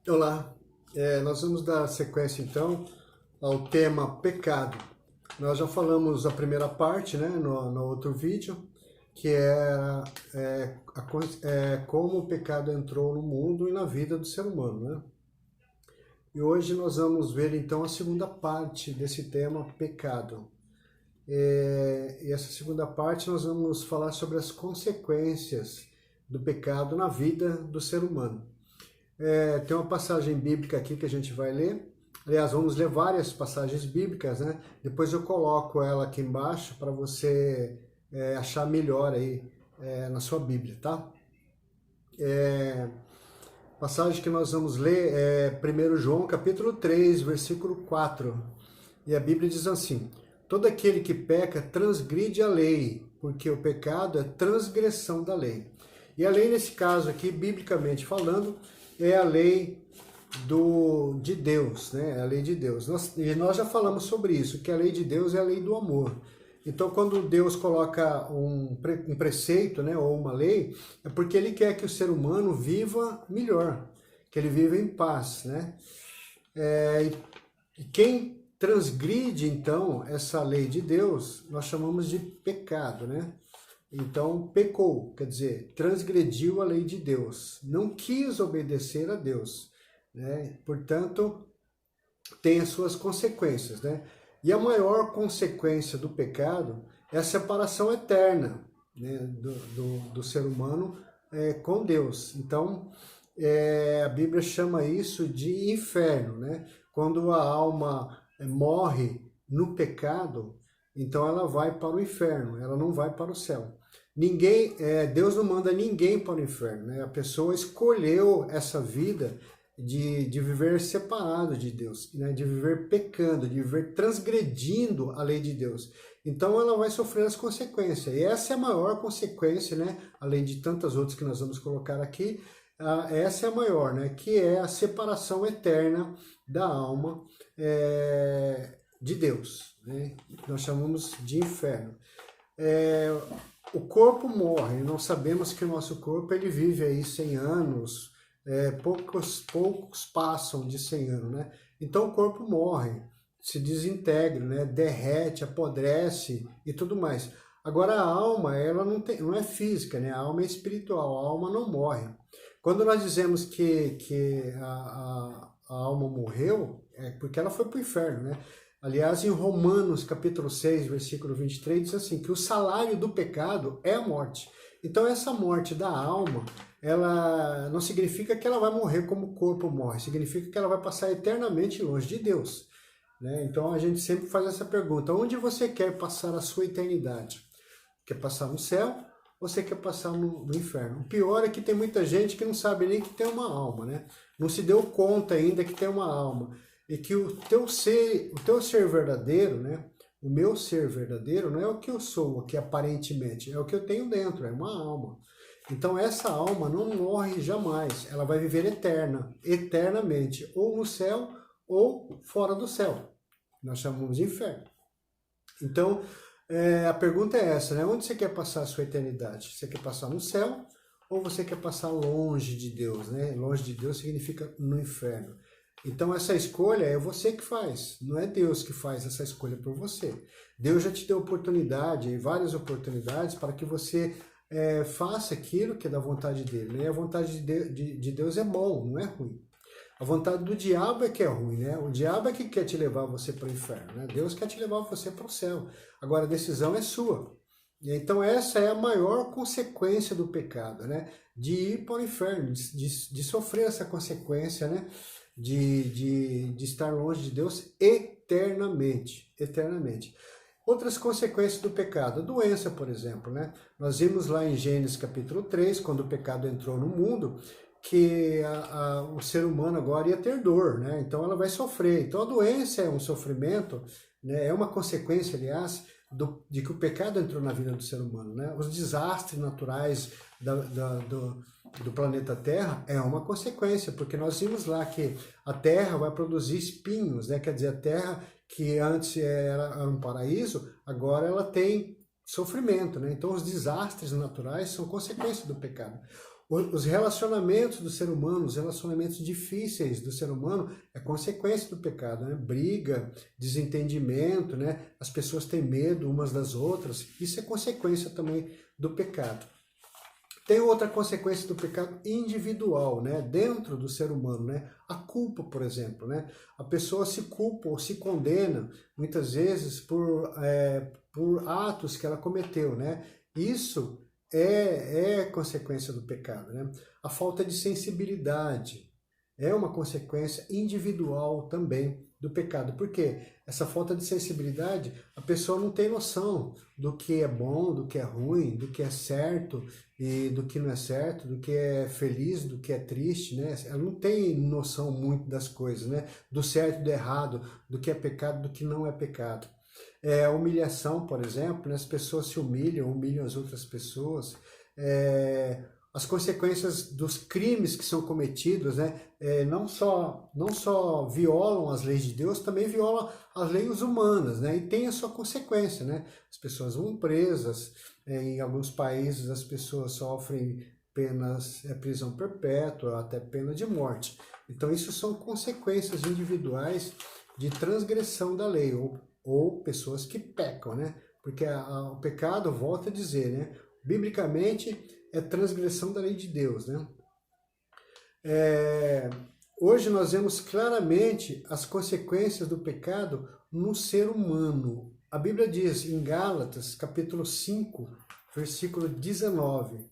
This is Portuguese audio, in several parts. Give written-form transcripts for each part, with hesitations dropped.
Olá, nós vamos dar sequência então ao tema pecado. Nós já falamos a primeira parte, né, no outro vídeo, que como o pecado entrou no mundo e na vida do ser humano, né? E hoje nós vamos ver então a segunda parte desse tema pecado. E essa segunda parte nós vamos falar sobre as consequências do pecado na vida do ser humano. Tem uma passagem bíblica aqui que a gente vai ler. Aliás, vamos ler várias passagens bíblicas, né? Depois eu coloco ela aqui embaixo para você achar melhor aí na sua Bíblia, tá? Passagem que nós vamos ler é 1 João capítulo 3, versículo 4. E a Bíblia diz assim: todo aquele que peca transgride a lei, porque o pecado é transgressão da lei. E a lei, nesse caso aqui, biblicamente falando, é a lei de Deus, né? É a lei de Deus. Nós já falamos sobre isso, que a lei de Deus é a lei do amor. Então, quando Deus coloca um preceito, né, ou uma lei, é porque Ele quer que o ser humano viva melhor, que ele viva em paz, né? E quem transgride, então, essa lei de Deus, nós chamamos de pecado, né? Então, pecou, quer dizer, transgrediu a lei de Deus, não quis obedecer a Deus, né? Portanto, tem as suas consequências, né? E a maior consequência do pecado é a separação eterna, né, do ser humano com Deus. Então, a Bíblia chama isso de inferno, né? Quando a alma morre no pecado, então ela vai para o inferno, ela não vai para o céu. Deus não manda ninguém para o inferno, né? A pessoa escolheu essa vida de viver separado de Deus, né? De viver pecando, de viver transgredindo a lei de Deus. Então ela vai sofrer as consequências. E essa é a maior consequência, né? Além de tantas outras que nós vamos colocar aqui, essa é a maior, né? Que é a separação eterna da alma de Deus, né? Nós chamamos de inferno. O corpo morre, nós sabemos que o nosso corpo ele vive aí 100 anos, poucos passam de 100 anos, né? Então o corpo morre, se desintegra, né? Derrete, apodrece e tudo mais. Agora a alma, ela não é física, né? A alma é espiritual, a alma não morre. Quando nós dizemos que a alma morreu, é porque ela foi para o inferno, né? Aliás, em Romanos capítulo 6, versículo 23, diz assim, que o salário do pecado é a morte. Então essa morte da alma, ela não significa que ela vai morrer como o corpo morre, significa que ela vai passar eternamente longe de Deus, né? Então a gente sempre faz essa pergunta, onde você quer passar a sua eternidade? Quer passar no céu ou você quer passar no inferno? O pior é que tem muita gente que não sabe nem que tem uma alma, né? Não se deu conta ainda que tem uma alma. E que o teu ser verdadeiro, né? O meu ser verdadeiro não é o que eu sou aqui aparentemente, é o que eu tenho dentro, é uma alma. Então essa alma não morre jamais, ela vai viver eternamente, ou no céu ou fora do céu. Nós chamamos de inferno. Então a pergunta é essa, né? Onde você quer passar a sua eternidade? Você quer passar no céu ou você quer passar longe de Deus, né? Longe de Deus significa no inferno. Então essa escolha é você que faz, não é Deus que faz essa escolha por você. Deus já te deu oportunidade, várias oportunidades para que você faça aquilo que é da vontade dele, né? A vontade de Deus é bom, não é ruim. A vontade do diabo é que é ruim, né? O diabo é que quer te levar você para o inferno, né? Deus quer te levar você para o céu. Agora a decisão é sua. E então essa é a maior consequência do pecado, né? De ir para o inferno, de sofrer essa consequência, né? De estar longe de Deus eternamente, eternamente. Outras consequências do pecado, a doença, por exemplo, né? Nós vimos lá em Gênesis capítulo 3, quando o pecado entrou no mundo, que o ser humano agora ia ter dor, né? Então ela vai sofrer. Então a doença é um sofrimento, né? É uma consequência, aliás, de que o pecado entrou na vida do ser humano, né? Os desastres naturais do planeta Terra é uma consequência, porque nós vimos lá que a Terra vai produzir espinhos, né? Quer dizer, a Terra que antes era um paraíso, agora ela tem sofrimento, né? Então os desastres naturais são consequência do pecado. Os relacionamentos do ser humano, os relacionamentos difíceis do ser humano é consequência do pecado, né? Briga, desentendimento, né? As pessoas têm medo umas das outras, isso é consequência também do pecado. Tem outra consequência do pecado individual, né? Dentro do ser humano, né? A culpa, por exemplo, né? A pessoa se culpa ou se condena, muitas vezes, por atos que ela cometeu, né? Isso é consequência do pecado, né? A falta de sensibilidade é uma consequência individual também do pecado. Por quê? Essa falta de sensibilidade, a pessoa não tem noção do que é bom, do que é ruim, do que é certo e do que não é certo, do que é feliz, do que é triste, né? Ela não tem noção muito das coisas, né? Do certo e do errado, do que é pecado, do que não é pecado. A humilhação, por exemplo, né? As pessoas se humilham as outras pessoas. As consequências dos crimes que são cometidos, né? Não só violam as leis de Deus, também violam as leis humanas, né? E tem a sua consequência, né? As pessoas vão presas, em alguns países as pessoas sofrem prisão perpétua, até pena de morte. Então isso são consequências individuais de transgressão da lei, ou pessoas que pecam, né? Porque o pecado, volta a dizer, né? Biblicamente, é transgressão da lei de Deus, né? Hoje nós vemos claramente as consequências do pecado no ser humano. A Bíblia diz em Gálatas, capítulo 5, versículo 19,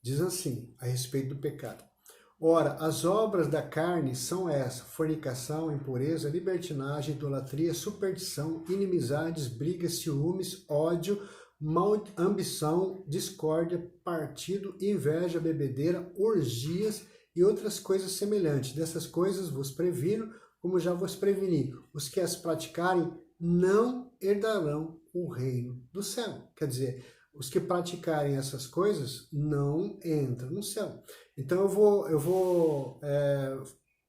diz assim, a respeito do pecado. Ora, as obras da carne são essas: fornicação, impureza, libertinagem, idolatria, superstição, inimizades, brigas, ciúmes, ódio, ambição, discórdia, partido, inveja, bebedeira, orgias e outras coisas semelhantes. Dessas coisas vos previno, como já vos preveni. Os que as praticarem não herdarão o reino do céu. Quer dizer, os que praticarem essas coisas não entram no céu. Então eu vou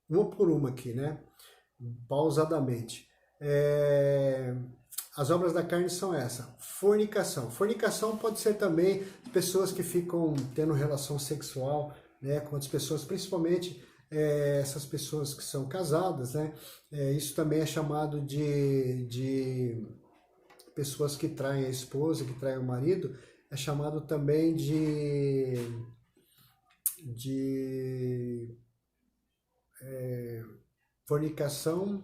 uma por uma aqui, né? Pausadamente. As obras da carne são essas: fornicação. Fornicação pode ser também pessoas que ficam tendo relação sexual, né, com outras pessoas, principalmente essas pessoas que são casadas, né? Isso também é chamado de pessoas que traem a esposa, que traem o marido, é chamado também de fornicação,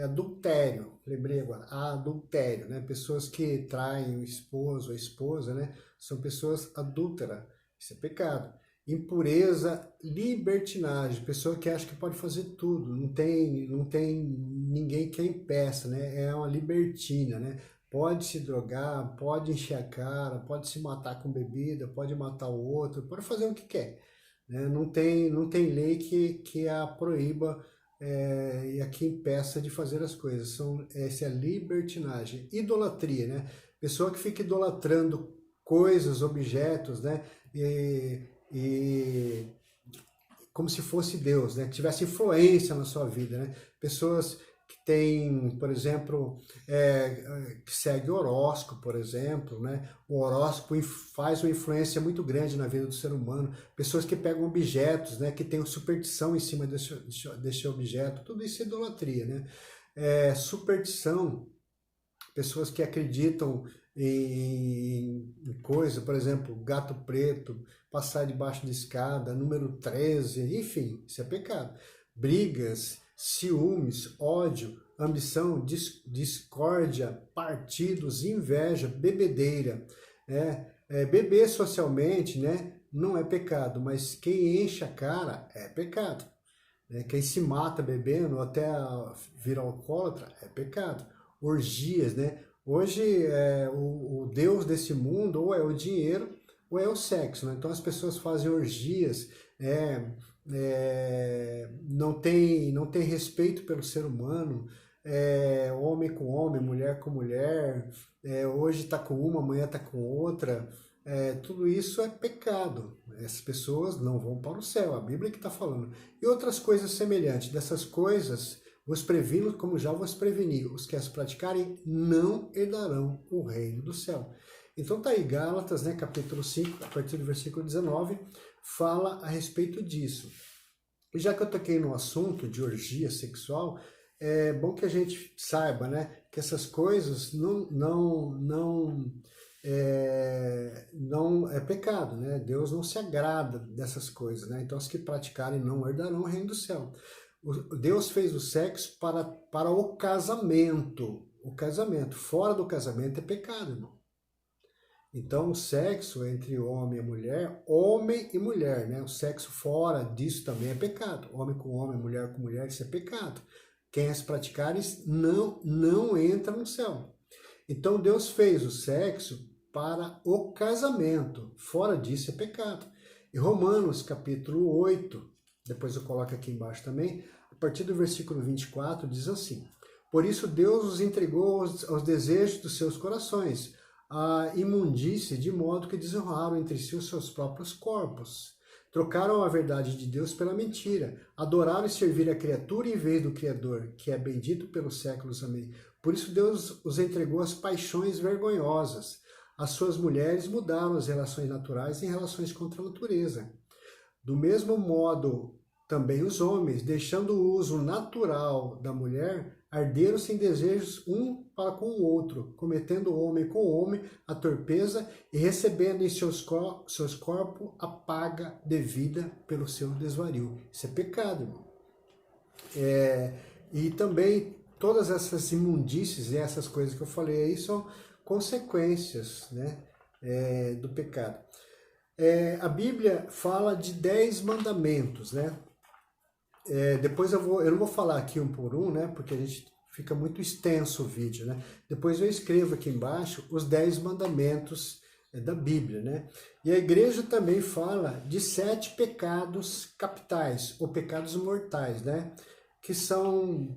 adultério, lembrei agora, adultério, né? Pessoas que traem o esposo, a esposa, né? São pessoas adúlteras, isso é pecado. Impureza, libertinagem, pessoa que acha que pode fazer tudo, não tem ninguém que a impeça, né? É uma libertina, né? Pode se drogar, pode encher a cara, pode se matar com bebida, pode matar o outro, pode fazer o que quer, né? Não tem lei que a proíba e a que impeça de fazer as coisas. Essa é a libertinagem. Idolatria, né? Pessoa que fica idolatrando coisas, objetos, né? E como se fosse Deus, né? Que tivesse influência na sua vida, né? Pessoas que têm, por exemplo, que segue o horóscopo, por exemplo, né? O horóscopo faz uma influência muito grande na vida do ser humano. Pessoas que pegam objetos, né? Que têm superstição em cima desse objeto, tudo isso é idolatria, né? Superstição, pessoas que acreditam em coisa, por exemplo, gato preto, passar debaixo de escada, número 13, enfim, isso é pecado. Brigas, ciúmes, ódio, ambição, discórdia, partidos, inveja, bebedeira. Beber socialmente, né, não é pecado, mas quem enche a cara é pecado. Quem se mata bebendo ou até vira alcoólatra é pecado. Orgias, né? Hoje o Deus desse mundo ou é o dinheiro ou é o sexo, né? Então as pessoas fazem orgias, não tem respeito pelo ser humano, homem com homem, mulher com mulher, hoje está com uma, amanhã está com outra, tudo isso é pecado. Essas pessoas não vão para o céu, a Bíblia que está falando. E outras coisas semelhantes, dessas coisas vos previno, como já vos preveni, os que as praticarem não herdarão o reino do céu. Então tá aí Gálatas, né, capítulo 5, a partir do versículo 19, fala a respeito disso. E já que eu toquei no assunto de orgia sexual, é bom que a gente saiba, né, que essas coisas não é pecado, né? Deus não se agrada dessas coisas, né? Então, os que praticarem não herdarão o reino do céu. Deus fez o sexo para o casamento. O casamento. Fora do casamento é pecado, irmão. Então, o sexo entre homem e mulher, né? O sexo fora disso também é pecado. Homem com homem, mulher com mulher, isso é pecado. Quem as praticarem não entra no céu. Então, Deus fez o sexo para o casamento. Fora disso é pecado. E Romanos, capítulo 8, depois eu coloco aqui embaixo também, a partir do versículo 24, diz assim: por isso Deus os entregou aos desejos dos seus corações, a imundície, de modo que desonraram entre si os seus próprios corpos. Trocaram a verdade de Deus pela mentira. Adoraram e serviram a criatura em vez do Criador, que é bendito pelos séculos. Amém. Por isso Deus os entregou às paixões vergonhosas. As suas mulheres mudaram as relações naturais em relações contra a natureza. Do mesmo modo, também os homens, deixando o uso natural da mulher, arderam-se em desejos um para com o outro, cometendo homem com homem a torpeza e recebendo em seus corpos a paga devida pelo seu desvario. Isso é pecado, irmão. E também todas essas imundícies e essas coisas que eu falei aí são consequências, né, do pecado. A Bíblia fala de 10 mandamentos, né? Depois eu não vou falar aqui um por um, né? Porque a gente fica muito extenso o vídeo, né? Depois eu escrevo aqui embaixo os 10 mandamentos da Bíblia, né? E a igreja também fala de 7 pecados capitais, ou pecados mortais, né? Que são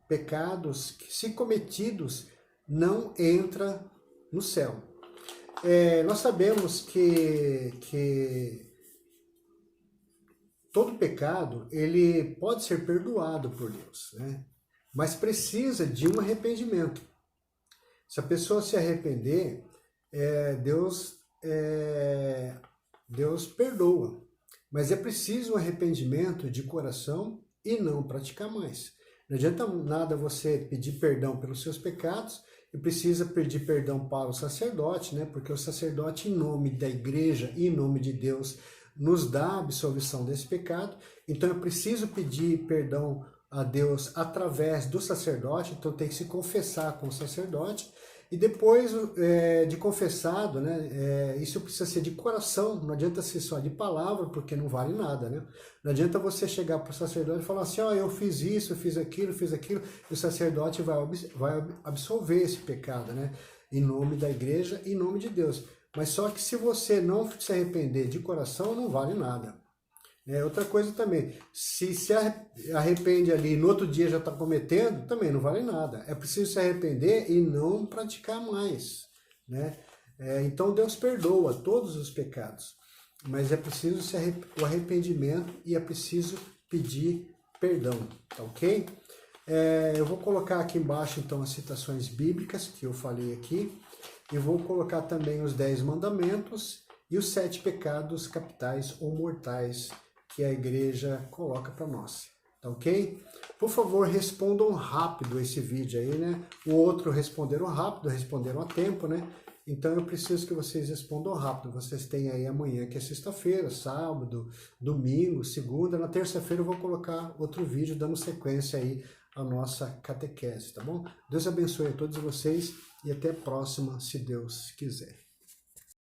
pecados que, se cometidos, não entra no céu. Nós sabemos que todo pecado ele pode ser perdoado por Deus, né? Mas precisa de um arrependimento. Se a pessoa se arrepender, Deus perdoa. Mas é preciso um arrependimento de coração e não praticar mais. Não adianta nada você pedir perdão pelos seus pecados e precisa pedir perdão para o sacerdote, né? Porque o sacerdote, em nome da igreja e em nome de Deus, nos dá a absolvição desse pecado. Então é preciso pedir perdão a Deus através do sacerdote, então tem que se confessar com o sacerdote. E depois de confessado, né, isso precisa ser de coração, não adianta ser só de palavra, porque não vale nada, né? Não adianta você chegar para o sacerdote e falar assim, eu fiz isso, eu fiz aquilo, e o sacerdote vai absolver esse pecado, né? Em nome da igreja, em nome de Deus. Mas só que se você não se arrepender de coração, não vale nada. Outra coisa também, se arrepende ali e no outro dia já está cometendo, também não vale nada. É preciso se arrepender e não praticar mais, né? Então Deus perdoa todos os pecados, mas é preciso o arrependimento e é preciso pedir perdão, tá ok? Eu vou colocar aqui embaixo então as citações bíblicas que eu falei aqui, e vou colocar também os 10 mandamentos e os 7 pecados capitais ou mortais que a igreja coloca para nós, tá ok? Por favor, respondam rápido esse vídeo aí, né? O outro responderam rápido, responderam a tempo, né? Então eu preciso que vocês respondam rápido. Vocês têm aí amanhã, que é sexta-feira, sábado, domingo, segunda. Na terça-feira eu vou colocar outro vídeo dando sequência aí à nossa catequese, tá bom? Deus abençoe a todos vocês e até a próxima, se Deus quiser.